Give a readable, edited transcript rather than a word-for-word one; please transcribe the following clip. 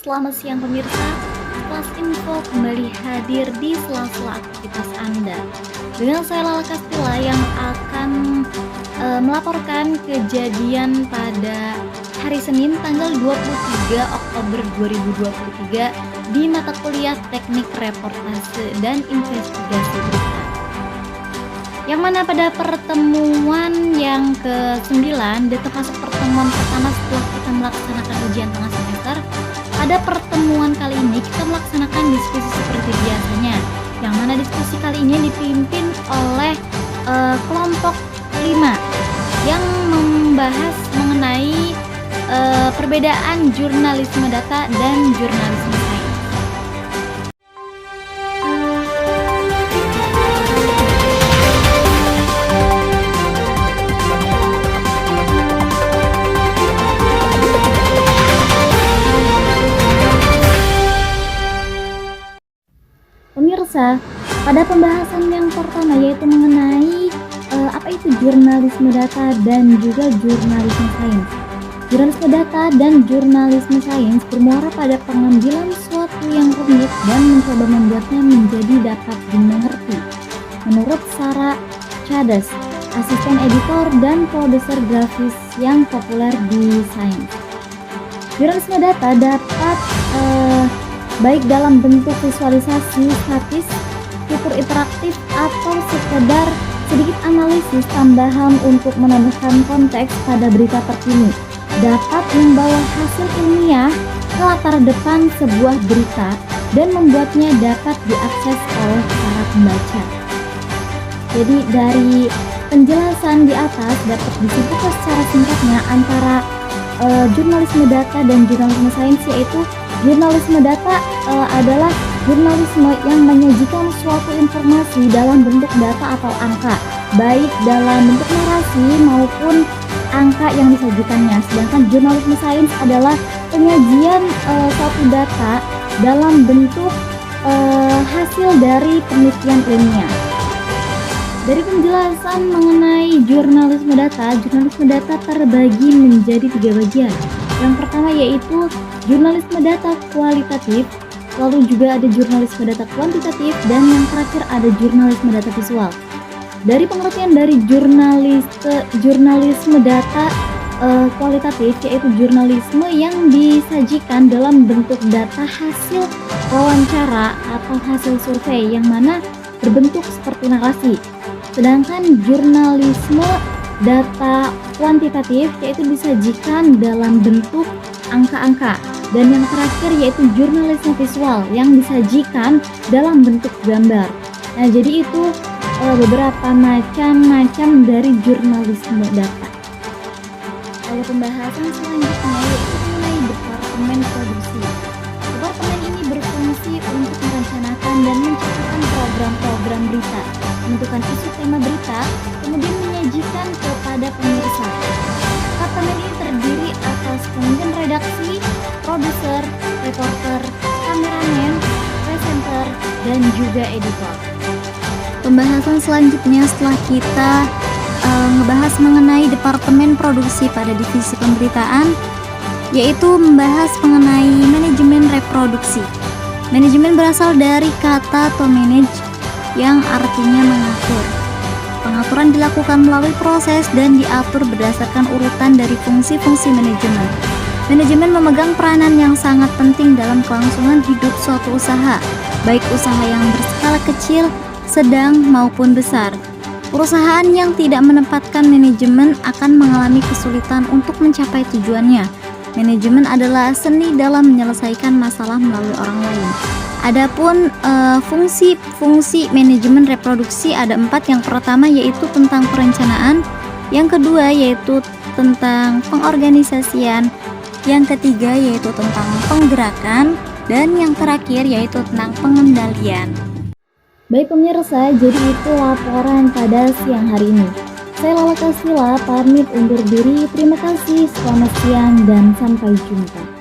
Selamat siang pemirsa, Kelas Info kembali hadir di sela-sela aktivitas Anda. Dengan saya Lala Kastila yang akan melaporkan kejadian pada hari Senin tanggal 23 Oktober 2023 di mata kuliah Teknik Reportase dan Investigasi Berita. Yang mana pada pertemuan yang ke-9, termasuk pertemuan pertama setelah kita melaksanakan ujian tengah semester, pada pertemuan kali ini kita melaksanakan diskusi seperti biasanya, yang mana diskusi kali ini dipimpin oleh kelompok 5 yang membahas mengenai perbedaan jurnalisme data dan jurnalisme sains. Pemirsa, pada pembahasan yang pertama yaitu mengenai apa itu jurnalisme data dan juga jurnalisme sains. Jurnalisme data dan jurnalisme sains bermuara pada pengambilan suatu yang rumit dan mencoba membuatnya menjadi dapat dimengerti. Menurut Sarah Chades, asisten editor dan produser grafis yang populer di sains. Jurnalisme data dapat baik dalam bentuk visualisasi statis, fitur interaktif, atau sekedar sedikit analisis tambahan untuk menambahkan konteks pada berita terkini, dapat membawa hasil ilmiah ke latar depan sebuah berita dan membuatnya dapat diakses oleh para pembaca. Jadi dari penjelasan di atas dapat disimpulkan secara singkatnya antara jurnalisme data dan jurnalisme sains, yaitu jurnalisme data adalah jurnalisme yang menyajikan suatu informasi dalam bentuk data atau angka, baik dalam bentuk narasi maupun angka yang disajikannya. Sedangkan jurnalisme sains adalah penyajian suatu data dalam bentuk hasil dari penelitian ilmiah. Dari penjelasan mengenai jurnalisme data terbagi menjadi 3 bagian. Yang pertama yaitu jurnalisme data kualitatif, lalu juga ada jurnalisme data kuantitatif, dan yang terakhir ada jurnalisme data visual. Dari pengertian dari jurnalisme data kualitatif, yaitu jurnalisme yang disajikan dalam bentuk data hasil wawancara atau hasil survei yang mana berbentuk seperti narasi. Sedangkan jurnalisme data kuantitatif yaitu disajikan dalam bentuk angka-angka, dan yang terakhir yaitu jurnalisme visual yang disajikan dalam bentuk gambar. Nah, jadi itu beberapa macam dari jurnalisme data. Lalu pembahasan selanjutnya yaitu mengenai departemen produksi. Departemen ini berfungsi untuk merencanakan dan menciptakan program-program berita, menentukan isu tema berita, kemudian menyajikan kepada pemirsa. Departemen ini terdiri atas pemimpin redaksi, produser, reporter, kameramen, presenter, dan juga editor. Pembahasan selanjutnya setelah kita ngebahas mengenai departemen produksi pada divisi pemberitaan, yaitu membahas mengenai manajemen reproduksi. Manajemen berasal dari kata to manage yang artinya mengatur. Pengaturan dilakukan melalui proses dan diatur berdasarkan urutan dari fungsi-fungsi manajemen. Manajemen memegang peranan yang sangat penting dalam kelangsungan hidup suatu usaha, baik usaha yang berskala kecil, sedang, maupun besar. Perusahaan yang tidak menempatkan manajemen akan mengalami kesulitan untuk mencapai tujuannya. Manajemen adalah seni dalam menyelesaikan masalah melalui orang lain. Adapun fungsi manajemen reproduksi ada 4. Yang pertama yaitu tentang perencanaan, yang kedua yaitu tentang pengorganisasian, yang ketiga yaitu tentang penggerakan, dan yang terakhir yaitu tentang pengendalian. Baik pemirsa, jadi itu laporan pada siang hari ini. Saya Lala Kastila pamit undur diri. Terima kasih, selamat siang dan sampai jumpa.